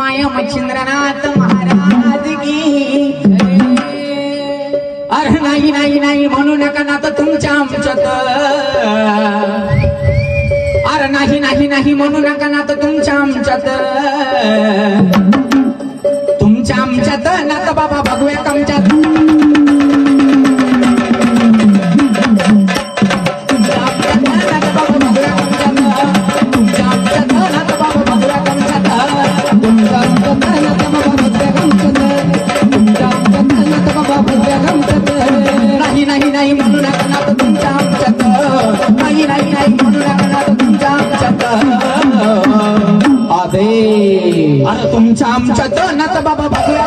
माया मच्छिंद्रनाथ महाराज की. अरे नाही नाही नाही म्हणू नका ना तर तुमच्या आमच्यात. अरे नाही नाही नाही म्हणू नका ना तर तुमच्या आमच्यात. तुमच्या आमच्यात ना तर बाबा बघूया आमच्यात. नाही नाही नाही म्हणू नका ना तर तुमच्या आमच्यात. नाही नाही नाही म्हणू नका ना तर तुमच्या आमच्यात. अरे तुमच्या आमच्यात ना तर बाबा बघूया